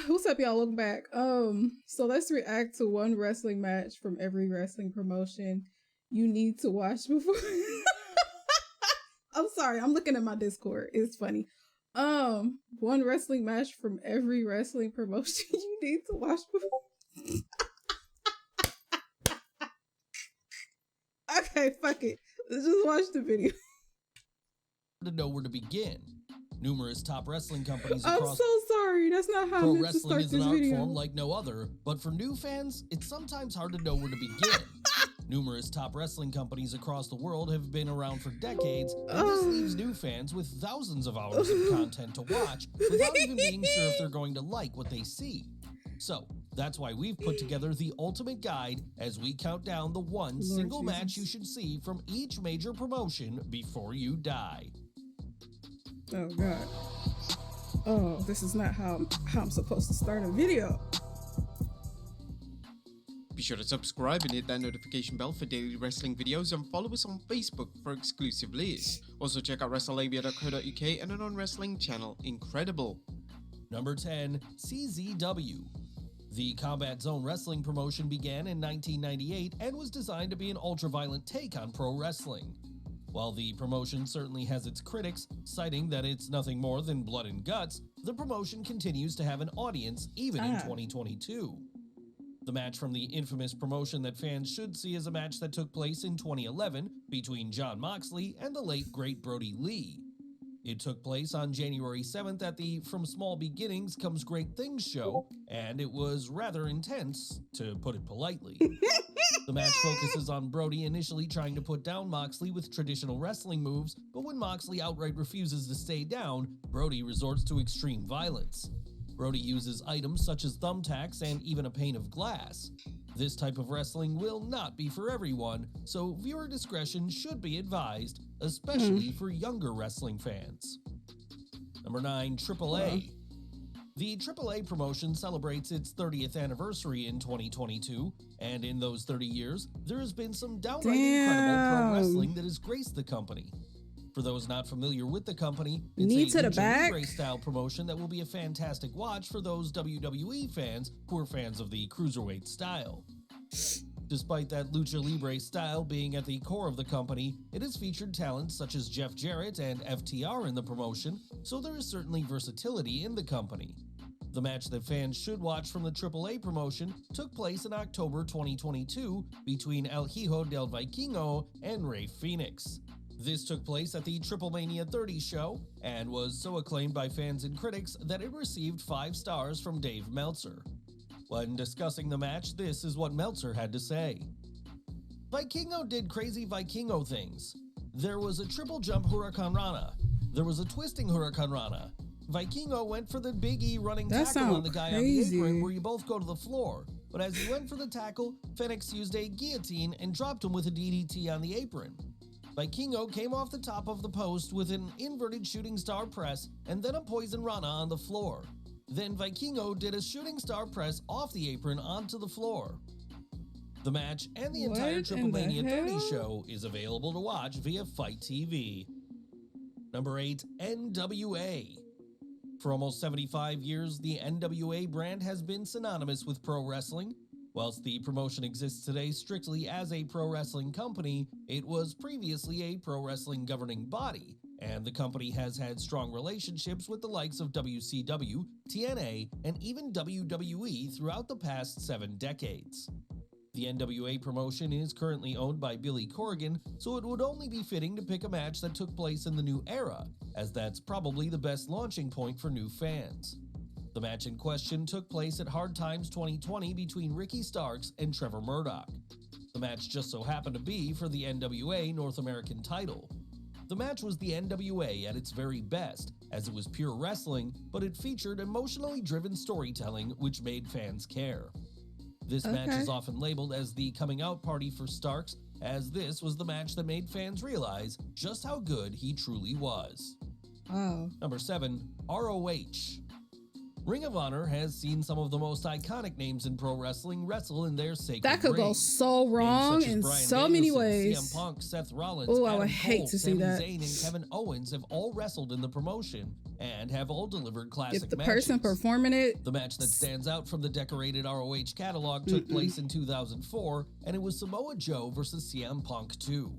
What's up, y'all? Welcome back. So let's react to one wrestling match from every wrestling promotion you need to watch before. I'm sorry, I'm looking at my Discord. It's funny. One wrestling match from every wrestling promotion you need to watch before. Okay, fuck it. Let's just watch the video. To know where to begin. Numerous top wrestling companies I'm across so sorry. That's not how I pro meant to wrestling start is an this art video. form like no other, but for new fans, it's sometimes hard to know where to begin. Numerous top wrestling companies across the world have been around for decades, and this leaves new fans with thousands of hours of content to watch without even being sure if they're going to like what they see. So, that's why we've put together the ultimate guide as we count down the one single match you should see from each major promotion before you die. Oh god. Oh, this is not how I'm supposed to start a video. Be sure to subscribe and hit that notification bell for daily wrestling videos, and follow us on Facebook for exclusive lists. Also check out wrestleabia.co.uk and our non-wrestling channel, Incredible. Number 10, CZW. The Combat Zone Wrestling promotion began in 1998 and was designed to be an ultra-violent take on pro wrestling. While the promotion certainly has its critics, citing that it's nothing more than blood and guts, the promotion continues to have an audience even in 2022. The match from the infamous promotion that fans should see is a match that took place in 2011 between Jon Moxley and the late great Brody Lee. It took place on January 7th at the From Small Beginnings Comes Great Things show, and it was rather intense, to put it politely. The match focuses on Brody initially trying to put down Moxley with traditional wrestling moves, but when Moxley outright refuses to stay down, Brody resorts to extreme violence. Brody uses items such as thumbtacks and even a pane of glass. This type of wrestling will not be for everyone, so viewer discretion should be advised, especially for younger wrestling fans. Number 9, AAA. The AAA promotion celebrates its 30th anniversary in 2022, and in those 30 years, there has been some downright incredible pro wrestling that has graced the company. For those not familiar with the company, it's a lucha libre style promotion that will be a fantastic watch for those WWE fans who are fans of the cruiserweight style. Despite that lucha libre style being at the core of the company, it has featured talents such as Jeff Jarrett and FTR in the promotion, so there is certainly versatility in the company. The match that fans should watch from the AAA promotion took place in October 2022 between El Hijo del Vikingo and Rey Fenix. This took place at the Triple Mania 30 show and was so acclaimed by fans and critics that it received 5 stars from Dave Meltzer. When discussing the match, this is what Meltzer had to say. Vikingo did crazy Vikingo things. There was a triple jump Huracan Rana. There was a twisting Huracan Rana. Vikingo went for the Big E running tackle on the guy on the apron where you both go to the floor. But as he went for the tackle, Fenix used a guillotine and dropped him with a DDT on the apron. Vikingo came off the top of the post with an inverted shooting star press and then a poison Rana on the floor. Then Vikingo did a shooting star press off the apron onto the floor. The match and the entire Triple Mania 30 show is available to watch via Fight TV. Number 8, NWA. For almost 75 years, the NWA brand has been synonymous with pro wrestling. Whilst the promotion exists today strictly as a pro wrestling company, it was previously a pro wrestling governing body, and the company has had strong relationships with the likes of WCW, TNA, and even WWE throughout the past 7 decades. The NWA promotion is currently owned by Billy Corgan, so it would only be fitting to pick a match that took place in the new era, as that's probably the best launching point for new fans. The match in question took place at Hard Times 2020 between Ricky Starks and Trevor Murdoch. The match just so happened to be for the NWA North American title. The match was the NWA at its very best, as it was pure wrestling, but it featured emotionally driven storytelling which made fans care. This match is often labeled as the coming out party for Starks, as this was the match that made fans realize just how good he truly was. Number 7, ROH. Ring of Honor has seen some of the most iconic names in pro wrestling wrestle in their sacred That could go rings. so wrong in so many ways. CM Punk, Seth Rollins, Oh, I Adam would hate Cole, to see Sami that. Zayn, and Kevin Owens have all wrestled in the promotion and have all delivered classic If the matches. person performing it, The match that stands out from the decorated ROH catalog took place in 2004, and it was Samoa Joe versus CM Punk 2.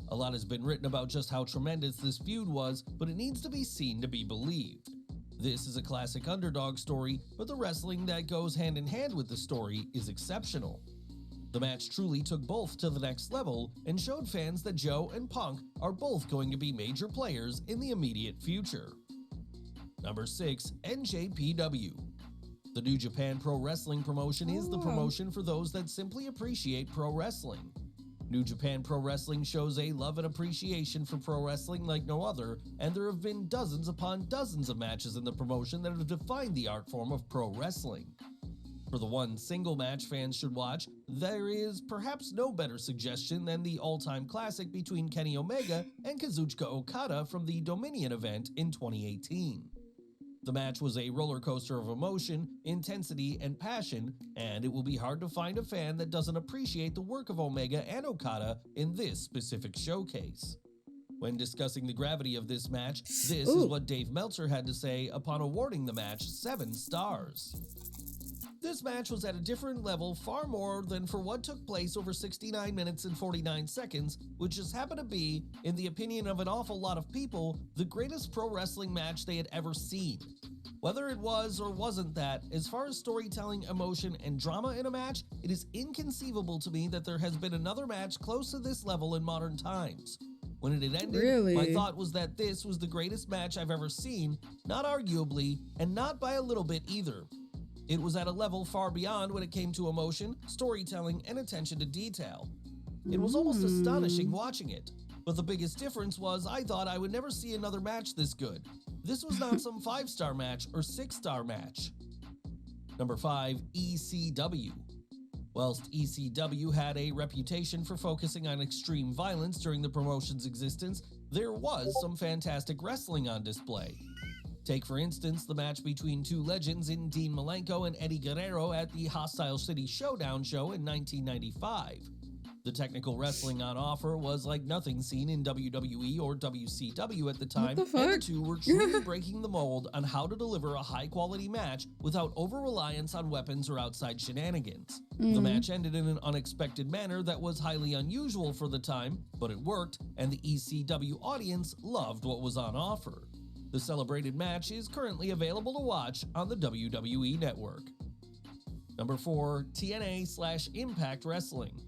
A lot has been written about just how tremendous this feud was, but it needs to be seen to be believed. This is a classic underdog story, but the wrestling that goes hand in hand with the story is exceptional. The match truly took both to the next level and showed fans that Joe and Punk are both going to be major players in the immediate future. Number 6, NJPW. The New Japan Pro Wrestling promotion is the promotion for those that simply appreciate pro wrestling. New Japan Pro Wrestling shows a love and appreciation for pro wrestling like no other, and there have been dozens upon dozens of matches in the promotion that have defined the art form of pro wrestling. For the one single match fans should watch, there is perhaps no better suggestion than the all-time classic between Kenny Omega and Kazuchika Okada from the Dominion event in 2018. The match was a roller coaster of emotion, intensity, and passion, and it will be hard to find a fan that doesn't appreciate the work of Omega and Okada in this specific showcase. When discussing the gravity of this match, this is what Dave Meltzer had to say upon awarding the match 7 stars. This match was at a different level far more than for what took place over 69 minutes and 49 seconds, which just happened to be, in the opinion of an awful lot of people, the greatest pro wrestling match they had ever seen. Whether it was or wasn't that, as far as storytelling, emotion, and drama in a match, it is inconceivable to me that there has been another match close to this level in modern times. When it had ended, my thought was that this was the greatest match I've ever seen, not arguably, and not by a little bit either. It was at a level far beyond when it came to emotion, storytelling, and attention to detail. It was almost astonishing watching it, but the biggest difference was I thought I would never see another match this good. This was not some 5-star match or 6-star match. Number 5, ECW. Whilst ECW had a reputation for focusing on extreme violence during the promotion's existence, there was some fantastic wrestling on display. Take, for instance, the match between two legends in Dean Malenko and Eddie Guerrero at the Hostile City Showdown show in 1995. The technical wrestling on offer was like nothing seen in WWE or WCW at the time, and the two were truly breaking the mold on how to deliver a high-quality match without over-reliance on weapons or outside shenanigans. The match ended in an unexpected manner that was highly unusual for the time, but it worked, and the ECW audience loved what was on offer. The celebrated match is currently available to watch on the WWE Network. Number 4, TNA/Impact Wrestling.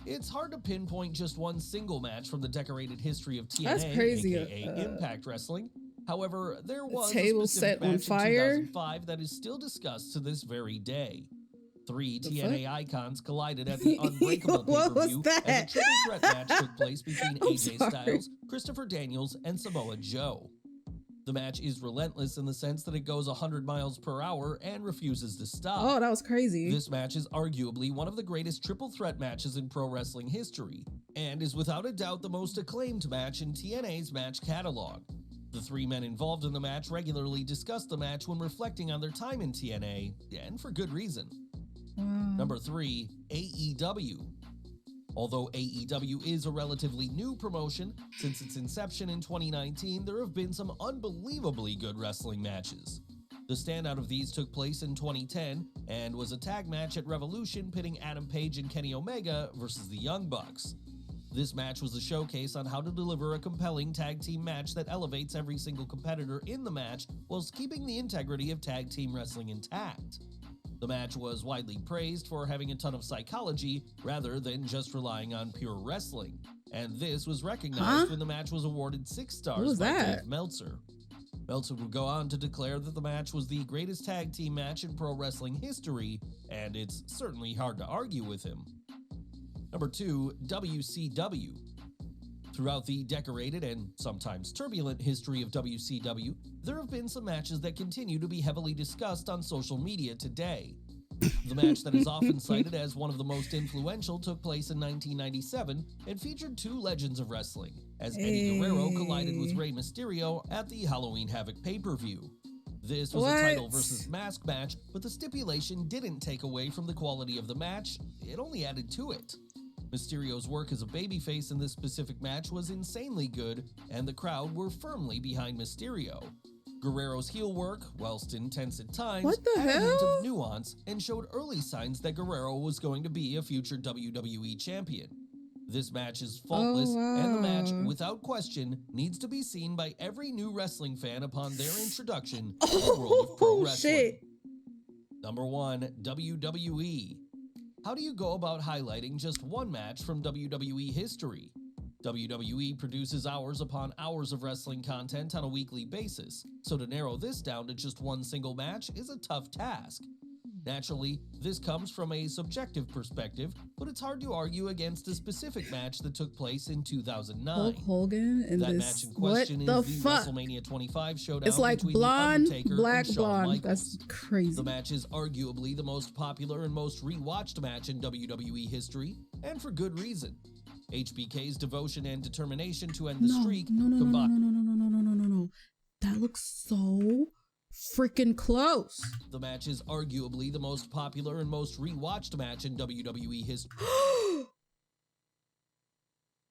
It's hard to pinpoint just one single match from the decorated history of TNA, aka Impact Wrestling. However, there was a specific match in 2005 that is still discussed to this very day. 3 TNA icons collided at the Unbreakable pay-per-view as a triple threat match took place between AJ Styles, Christopher Daniels, and Samoa Joe. The match is relentless in the sense that it goes 100 miles per hour and refuses to stop. Oh, that was crazy. This match is arguably one of the greatest triple threat matches in pro wrestling history, and is without a doubt the most acclaimed match in TNA's match catalog. The 3 men involved in the match regularly discuss the match when reflecting on their time in TNA, and for good reason. Number 3, AEW. Although AEW is a relatively new promotion, since its inception in 2019, there have been some unbelievably good wrestling matches. The standout of these took place in 2010 and was a tag match at Revolution pitting Adam Page and Kenny Omega versus the Young Bucks. This match was a showcase on how to deliver a compelling tag team match that elevates every single competitor in the match whilst keeping the integrity of tag team wrestling intact. The match was widely praised for having a ton of psychology rather than just relying on pure wrestling, and this was recognized when the match was awarded 6 stars by Dave Meltzer. Meltzer would go on to declare that the match was the greatest tag team match in pro wrestling history, and it's certainly hard to argue with him. Number 2, WCW. Throughout the decorated and sometimes turbulent history of WCW, there have been some matches that continue to be heavily discussed on social media today. The match that is often cited as one of the most influential took place in 1997 and featured 2 legends of wrestling, as Eddie Guerrero collided with Rey Mysterio at the Halloween Havoc pay-per-view. This was a title versus mask match, but the stipulation didn't take away from the quality of the match, it only added to it. Mysterio's work as a babyface in this specific match was insanely good, and the crowd were firmly behind Mysterio. Guerrero's heel work, whilst intense at times, had a hint of nuance and showed early signs that Guerrero was going to be a future WWE champion. This match is faultless, and the match, without question, needs to be seen by every new wrestling fan upon their introduction to the world of pro wrestling. Number 1, WWE. How do you go about highlighting just one match from WWE history? WWE produces hours upon hours of wrestling content on a weekly basis, so to narrow this down to just one single match is a tough task. Naturally, this comes from a subjective perspective, but it's hard to argue against a specific match that took place in 2009. Hulk Hogan and that match in question is the WrestleMania 25 showdown. It's like between blonde, the Undertaker black, and Shawn blonde. Michaels. That's crazy. The match is arguably the most popular and most rewatched match in WWE history, and for good reason. HBK's devotion and determination to end the streak combined. No. That looks so freaking close. The match is arguably the most popular and most rewatched match in WWE history.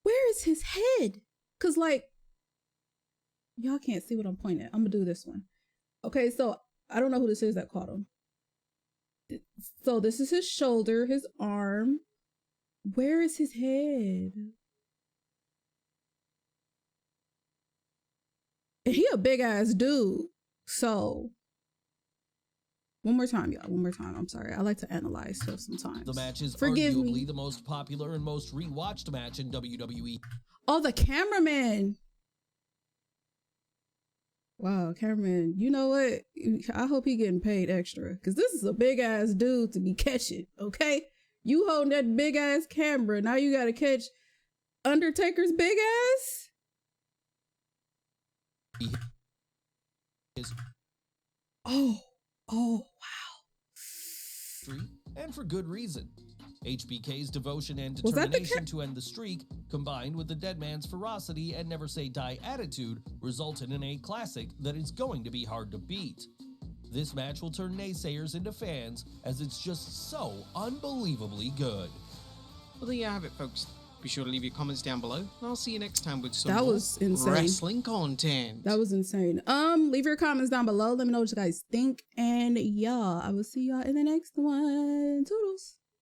Where is his head? Cause like, y'all can't see what I'm pointing at. I'm gonna do this one. Okay, so I don't know who this is that caught him. So this is his shoulder, his arm. Where is his head? And he a big ass dude. So one more time, y'all. One more time. I'm sorry. I like to analyze stuff sometimes. The match is arguably the most popular and most rewatched match in WWE. Oh, the cameraman. Wow, cameraman. You know what? I hope he getting paid extra, because this is a big ass dude to be catching, okay? You holding that big ass camera. Now you gotta catch Undertaker's big ass? Oh, wow. And for good reason. HBK's devotion and determination to end the streak, combined with the dead man's ferocity and never say die attitude, resulted in a classic that is going to be hard to beat. This match will turn naysayers into fans, as it's just so unbelievably good. Well, there you have it, folks. Be sure to leave your comments down below, and I'll see you next time with some more wrestling content. That was insane. Leave your comments down below. Let me know what you guys think. And yeah, I will see y'all in the next one. Toodles.